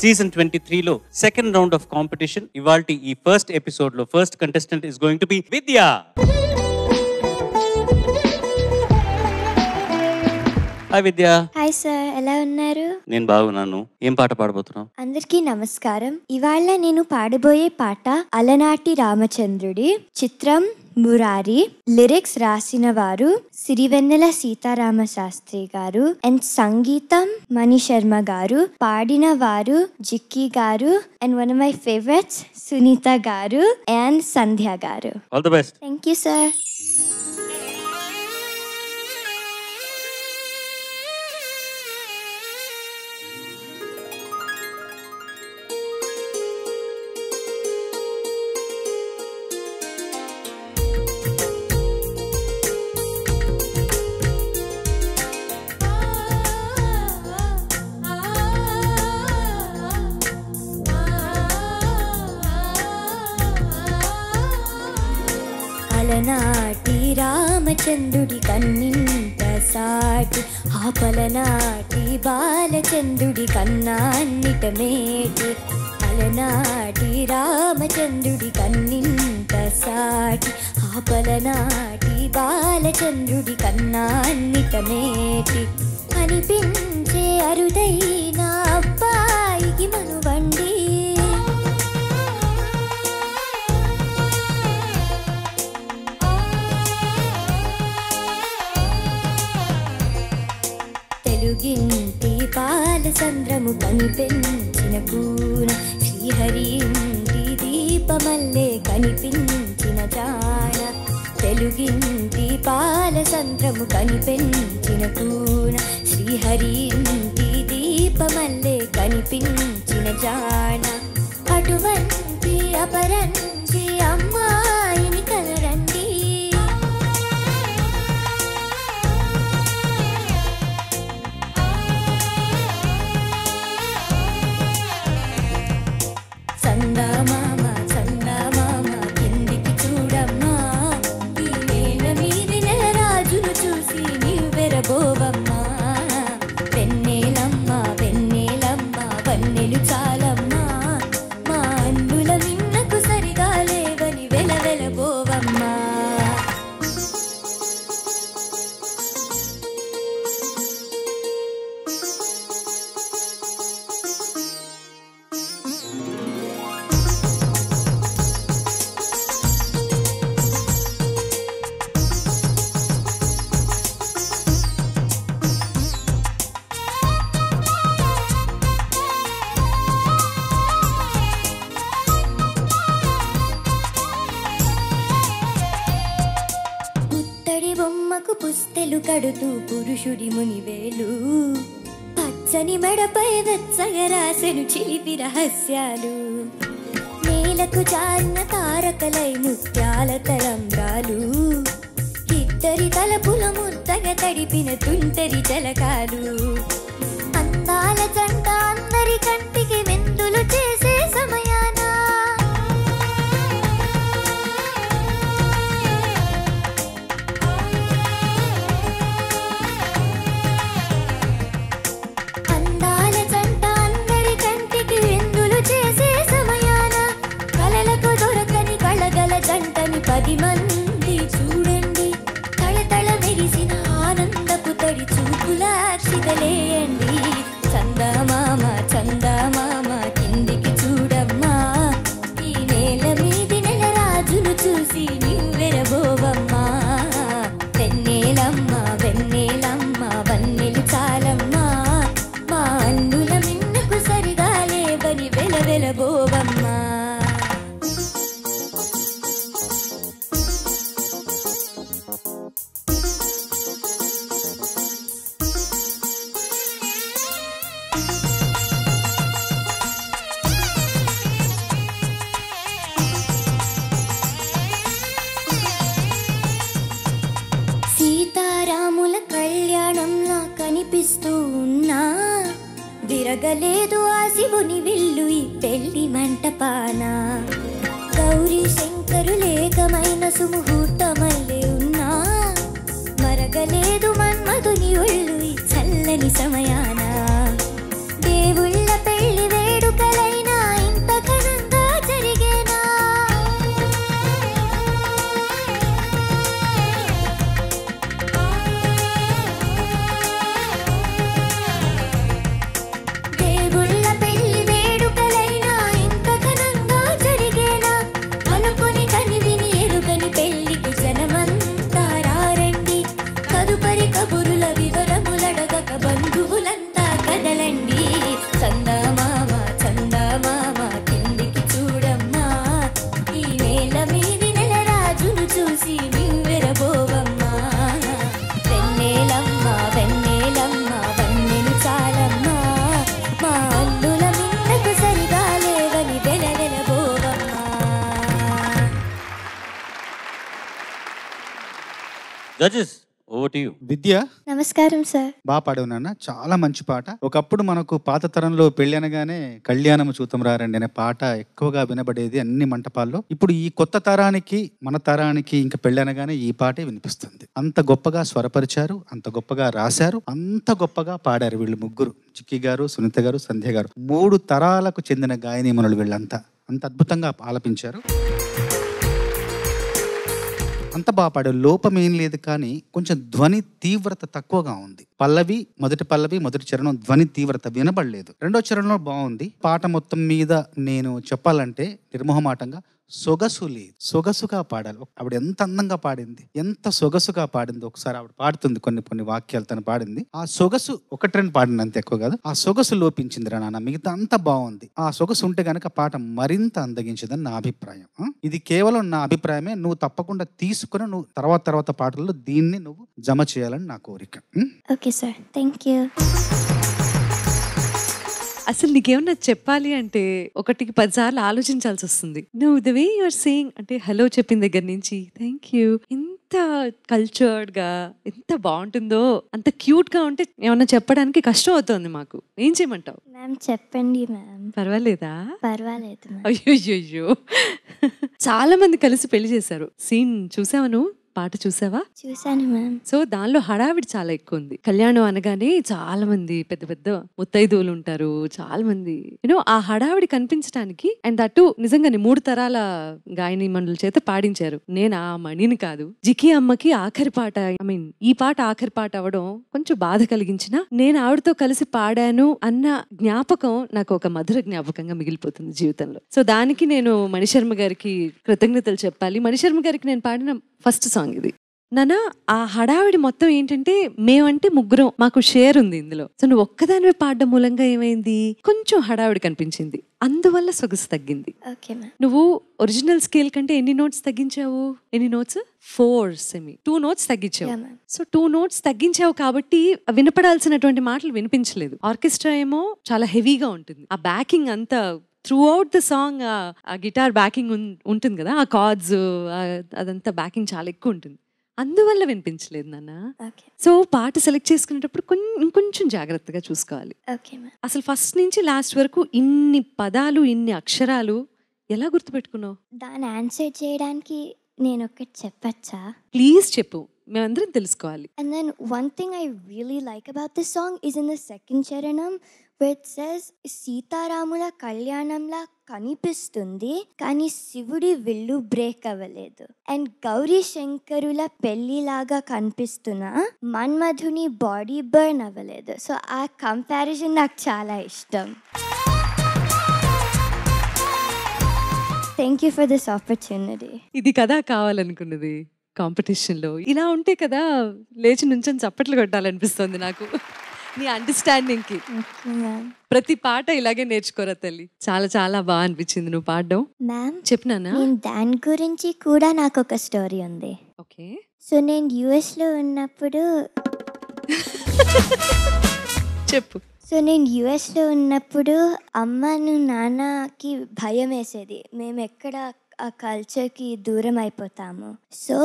Season 23 లో second round of competition. ఇవాల్టి ఈ ఫస్ట్ ఎపిసోడ్ లో first contestant is going to be Vidya. Hi Vidya. Hi sir, ఎలా ఉన్నారు? నేను బాగున్నాను. ఏం పాట పాడబోతున్నావు? అందరికీ నమస్కారం. ఇవాళ నేను పాడబోయే పాట అలనాటి రామచంద్రుడి, చిత్రం మురారి. లిరిక్స్ రాసిన వారు సిరివెన్నెల సీతారామ శాస్త్రి గారు అండ్ సంగీతం మణి శర్మ గారు. పాడిన వారు Jikki garu and one of my favourites Sunitha garu and Sandhya garu. All the best. Thank you sir. అలనాటి రామచంద్రుడి కన్నింత సాటి, ఆపలనాటి బాలచంద్రుడి కన్నా అన్నిట మేటి. అలనాటి రామచంద్రుడి కన్నింత సాటి, ఆపలనాటి బాలచంద్రుడి కన్నా అన్నిట మేటి. అనిపించే అరుదైన అబ్బాయికి మనువండి, తెలుగింటి పాలచంద్రము కనిపించిన కూన, శ్రీహరి ఇంటి దీపమల్లే కనిపించిన జాన. తెలుగింటి పాలచంద్రము కనిపించిన కూన, శ్రీహరి ఇంటి దీపమల్లే కనిపించిన జాన. అటువంటి అపరంజి అమ్మాయిని కలరండి, చందమామ చందమామ కిందికి చూడమ్మా, ఈ నేల మీది నెల రాజును చూసి నీవు వెరబోవమ్మా. వెన్నెలమ్మ వెన్నెలమ్మ వన్నెలు చాలమ్మా, మా అన్నుల మిన్నకు సరిగా లేవని వెలవెలబోవమ్మా. బొమ్మకు పుస్తెలు కడుతూ పురుషుడి మునివేలు, పచ్చని మెడపై వెచ్చగా రాసెను చిలిపి రహస్యాలు. నేలకు జారిన తారకలై ముత్యాల తలంబ్రాలు, ఇద్దరి తలపుల ముద్దగా తడిపిన తుంటరి జలకాలు. అందాల జంట అందరి కంటికి విందులు చేసే సమయాన, జంటని 10 మంది చూడండి, తళతళ మెరిసిన ఆనందపు తడి చూపుల చిదలేయండి. చందమామ చందమామ కిందికి చూడమ్మా, ఈ నేల మీది నెల రాజును చూసి నీవు వెరబోవమ్మా. వెన్నెలమ్మ వెన్నెలమ్మ వన్నెలు చాలమ్మా, మా అన్నుల మిన్నకు సరిగా లేవని వెలవెలబోవమ్మా. సీతారాముల కళ్యాణంలా కనిపిస్తూ ఉన్నా, విరగలేదు ఆ శివుని విల్లు ఈ పెళ్లి మంటపాన. గౌరీ శంకరులేకమైన సుముహూర్తమల్లే ఉన్నా, మరగలేదు మన్మధుని ఒళ్ళు ఈ చల్లని సమయాన. దేవుళ్ళ పెళ్లి వేడుక జడ్జెస్ ఓవర్ టు యు. విద్య, నమస్కారం సార్. బాగా పాడావు నాన్న, చాలా మంచి పాట. ఒకప్పుడు మనకు పాత తరంలో పెళ్లి అనగానే కళ్యాణము చూతం రారండి అనే పాట ఎక్కువగా వినబడేది అన్ని మంటపాల్లో. ఇప్పుడు ఈ కొత్త తరానికి, మన తరానికి ఇంకా పెళ్లి అనగానే ఈ పాటే వినిపిస్తుంది. అంత గొప్పగా స్వరపరిచారు, అంత గొప్పగా రాశారు, అంత గొప్పగా పాడారు వీళ్ళు ముగ్గురు. చిక్కి గారు, సునీత గారు, సంధ్య గారు, 3 తరాలకు చెందిన గాయనీమణులు వీళ్ళంతా. అంత అద్భుతంగా ఆలపించారు. అంత బాగా పాడారు. లోపం ఏం లేదు, కానీ కొంచెం ధ్వని తీవ్రత తక్కువగా ఉంది. మొదటి పల్లవి మొదటి చరణం ధ్వని తీవ్రత వినబడలేదు. రెండో చరణంలో బాగుంది. పాట మొత్తం మీద నేను చెప్పాలంటే నిర్మోహమాటంగా సొగసు లేదు, సొగసుగా పాడాలి. ఆవిడ ఎంత అందంగా పాడింది, ఎంత సొగసుగా పాడింది. ఒకసారి ఆవిడ పాడుతుంది కొన్ని వాక్యాలు తను పాడింది. ఆ సొగసు 1-2 పాడింది, అంత ఎక్కువ కాదు. ఆ సొగసు లోపించింది రా నాన్న, మిగతా అంతా బాగుంది. ఆ సొగసు ఉంటే గనక పాట మరింత అందగించదని నా అభిప్రాయం. ఇది కేవలం నా అభిప్రాయమే. నువ్వు తప్పకుండా తీసుకుని నువ్వు తర్వాత పాటల్లో దీన్ని నువ్వు జమ చేయాలని నా కోరిక. Okay sir, thank you. అసలు నీకేమన్నా చెప్పాలి అంటే 1కి 10 సార్లు ఆలోచించాల్సి వస్తుంది. నువ్వు ద వే యూఆర్ సేయింగ్ అంటే హలో చెప్పిన దగ్గర నుంచి థ్యాంక్ యూ, ఎంత కల్చర్డ్ గా, ఎంత బాగుంటుందో, అంత క్యూట్ గా ఉంటే ఏమన్నా చెప్పడానికి కష్టం అవుతుంది మాకు. ఏం చేయమంటావు? మ్యామ్ చెప్పండి మ్యామ్. పర్వాలేదా? పర్వాలేదు మ్యామ్. అయ్యో చాలా మంది కలిసి పెళ్లి చేశారు. సీన్ చూసావా నువ్వు? పాట చూసావా? చూసాను మ్యామ్. సో దానిలో హడావిడి చాలా ఎక్కువ ఉంది. కళ్యాణం అనగానే చాలా మంది పెద్ద పెద్ద ముత్తైదువులు ఉంటారు, చాలా మంది ఆ హడావిడి కనిపించడానికి. అండ్ అటు నిజంగానే 3 తరాల గాయని మండల చేత పాడించారు. నేను ఆ మణిని కాదు, జికి అమ్మకి ఆఖరి పాట, ఈ పాట ఆఖరి పాట అవడం కొంచెం బాధ కలిగించిన, నేను ఆవిడతో కలిసి పాడాను అన్న జ్ఞాపకం నాకు ఒక మధుర జ్ఞాపకంగా మిగిలిపోతుంది జీవితంలో. సో దానికి నేను మణిశర్మ గారికి కృతజ్ఞతలు చెప్పాలి. మణిశర్మ గారికి నేను పాడిన ఫస్ట్ సాంగ్ ఇది. నానా ఆ హడావిడి మొత్తం ఏంటంటే, మేమంటే ముగ్గురం, మాకు షేర్ ఉంది ఇందులో. సో నువ్వు ఒక్కదానివే పాడడం మూలంగా ఏమైంది, కొంచెం హడావిడి కనిపించింది, అందువల్ల సొగసు తగ్గింది. నువ్వు ఒరిజినల్ స్కేల్ కంటే ఎన్ని నోట్స్ తగ్గించావు? ఎన్ని నోట్స్? 4 సెమీ 2 నోట్స్ తగ్గించావు. సో 2 నోట్స్ తగ్గించావు కాబట్టి వినపడాల్సినటువంటి మాటలు వినిపించలేదు. ఆర్కెస్ట్రా ఏమో చాలా హెవీగా ఉంటుంది. ఆ బ్యాకింగ్ అంతా త్రూ అవుట్ ద సాంగ్ ఆ గిటార్ బ్యాకింగ్ ఉంటుంది కదా, ఆ కార్డ్స్ అదంతా బ్యాకింగ్ చాలా ఎక్కువ ఉంటుంది, అందువల్ల వినిపించలేదు నాన్న. సో పాట సెలెక్ట్ చేసుకునేటప్పుడు ఇంకొంచెం జాగ్రత్తగా చూసుకోవాలి. అసలు ఫస్ట్ నుంచి లాస్ట్ వరకు ఇన్ని పదాలు, ఇన్ని అక్షరాలు ఎలా గుర్తుపెట్టుకున్నావు? దాన్ని ఆన్సర్ చేయడానికి నేను ఒకటి చెప్పచ్చా? ప్లీజ్ చెప్పు, మేమందరం తెలుసుకోవాలి. And then one thing I really like about this song is in the second charanam where it says సీతారాముల కళ్యాణంలా కనిపిస్తుంది కానీ శివుడి విల్లు బ్రేక్ అవ్వలేదు, అండ్ గౌరీ శంకరుల పెళ్లిలాగా కనిపిస్తున్న మన్మధుని బాడీ బర్న్ అవ్వలేదు. సో ఆ కంపారిజన్ నాకు చాలా ఇష్టం. Thank you for this opportunity. ఇది కదా కావాలనుకున్నది కాంపిటీషన్ లో. ఇలా ఉంటే కదా లేచి నుంచొని చప్పట్లు కొట్టాలనిపిస్తుంది నాకు. నీ అండర్స్టాండింగ్ కి ప్రతి పాట ఇలాగే నేర్చుకోరా తల్లి. చాలా చాలా బాగా అనిపించింది నువ్వు పాడడం. మ్యామ్ చెప్పినానా? దాని గురించి కూడా నాకు ఒక స్టోరీ ఉంది. ఓకే. సో నేను యుఎస్ లో ఉన్నప్పుడు చెప్పు. సో నేను యుఎస్లో ఉన్నప్పుడు అమ్మను నాన్నకి భయం వేసేది, మేము ఎక్కడ ఆ కల్చర్కి దూరం అయిపోతాము. సో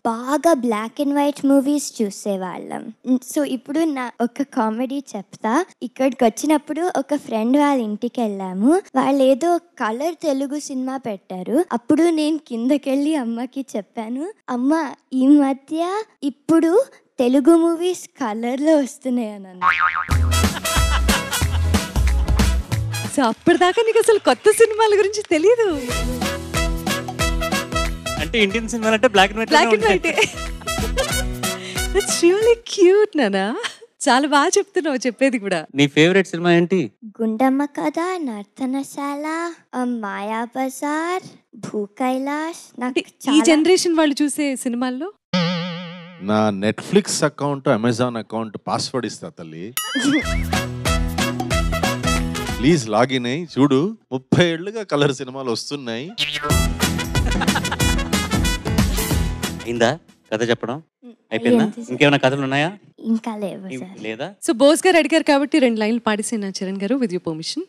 బాగా బ్లాక్ అండ్ వైట్ మూవీస్ చూసేవాళ్ళం. సో ఇప్పుడు నా ఒక కామెడీ చెప్తా. ఇక్కడికి వచ్చినప్పుడు ఒక ఫ్రెండ్ వాళ్ళ ఇంటికి వెళ్ళాము. వాళ్ళు ఏదో కలర్ తెలుగు సినిమా పెట్టారు. అప్పుడు నేను కిందకెళ్ళి అమ్మకి చెప్పాను, అమ్మ ఈ మధ్య ఇప్పుడు తెలుగు మూవీస్ కలర్లో వస్తున్నాయి అని. సో అప్పటిదాకా నీకు అసలు కొత్త సినిమాల గురించి తెలియదు. అంటే ఇండియన్ సినిమాలు అంటే black and white. That's really cute నానా. చాలా బాగా చెప్తున్నావు చెప్పేది కూడా. నీ ఫేవరెట్ సినిమా ఏంటి? గుండమ్మ కథ, నర్తనశాల, మాయా బజార్, భూ కైలాష్. నాకు ఈ జనరేషన్ వాళ్ళు చూసే సినిమాల్లో నా Netflix account, Amazon account password ఇస్తా తల్లి, ప్లీజ్ లాగిన్ అయ్యి చూడు. 30 ఏళ్లుగా కలర్ సినిమాలు వస్తున్నాయి. అయిందా కథ చెప్పడం? అయిపోయిందా? ఇంకేమైనా కథలు ఉన్నాయా? ఇంకా లేవు లేదా? సో బోస్ గారు అడిగారు కాబట్టి 2 లైన్లు పాడిసేనా చరణ్ గారు, విత్ యువర్ పర్మిషన్.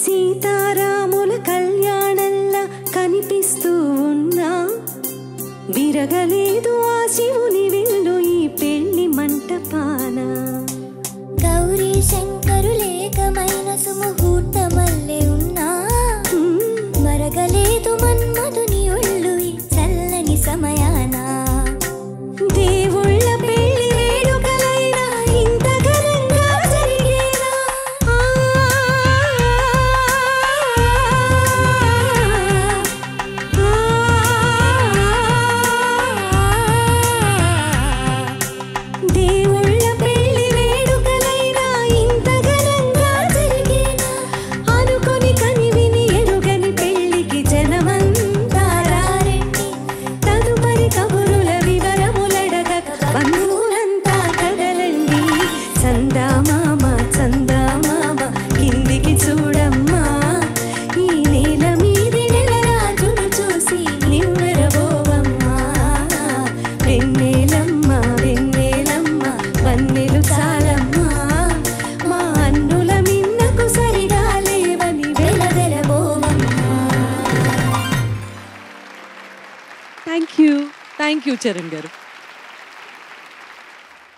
సీతారాముల కళ్యాణంలా కనిపిస్తూ ఉన్నా, విరగలేదు ఆ శివుని విల్లు ఈ పెళ్లి మంటపాన. గౌరీ శంకరులేకమైన సుముహూర్తమల్లే ఉన్నా మరగలేదు మన్మధుని ఒళ్ళు ఈ చల్లని సమయాన. దేవుళ్ళ పెళ్లి వేడుకలైనా ఇంత ఘనంగా జరిగేనా? దేవుళ్ళ పెళ్లి వేడుకలైనా ఇంత ఘనంగా జరిగేనా? అనుకొని కనివిని ఎరుగని పెళ్లికి జనమంతా రారెండి. తదుపరి కబురుల వివరములడగక బంధువులంతా కదలండి. చందామామ చందామామ కిందికి చూడమ్మా, ఈ నేల మీది నెలరాజును చూసి నివ్వెరబోవమ్మా. వెన్నెలమ్మ వెన్నెలమ్మ వన్నెలు చాలమ్మా, మా అన్నుల మిన్నకు సరిగా లేవని వెలవెలబోవమ్మా. థ్యాంక్ యూ చరణ్ గారు.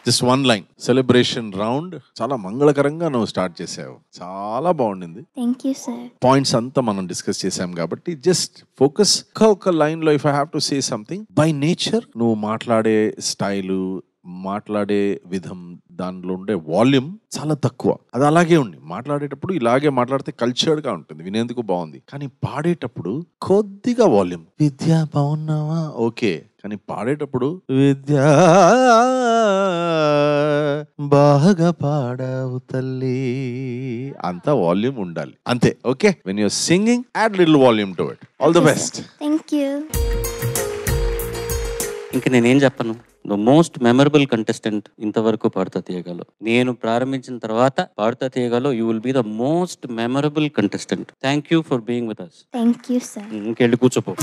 Just one line, celebration round చాలా మంగళకరంగా నువ్వు స్టార్ట్ చేసావు, చాలా బాగుండింది. Thank you sir. పాయింట్స్ అంతా మనం డిస్కస్ చేసాం కాబట్టి జస్ట్ ఫోకస్ ఒక లైన్ లో. If I have to say something, by nature నువ్వు మాట్లాడే స్టైలు, మాట్లాడే విధం, దానిలో ఉండే వాల్యూమ్ చాలా తక్కువ. అది అలాగే ఉంది. మాట్లాడేటప్పుడు ఇలాగే మాట్లాడితే కల్చర్డ్ గా ఉంటుంది, వినేందుకు బాగుంది. కానీ పాడేటప్పుడు కొద్దిగా వాల్యూమ్. విద్య బాగున్నావా ఓకే, కానీ పాడేటప్పుడు విద్యా బాగా పాడావు తల్లి అంత వాల్యూమ్ ఉండాలి అంతే. Okay, when you're singing add little volume to it. All the best. Thank you. ఇంక నేనేం చెప్పను. ద మోస్ట్ మెమరబుల్ కంటెస్టెంట్ ఇంతవరకు పాడుతా తీయగలో. నేను ప్రారంభించిన తర్వాత పాడుతా తీయగలో you will be the most memorable contestant. Thank you for being with us. Thank you sir. ఇంకెళ్ళి కూర్చోపో.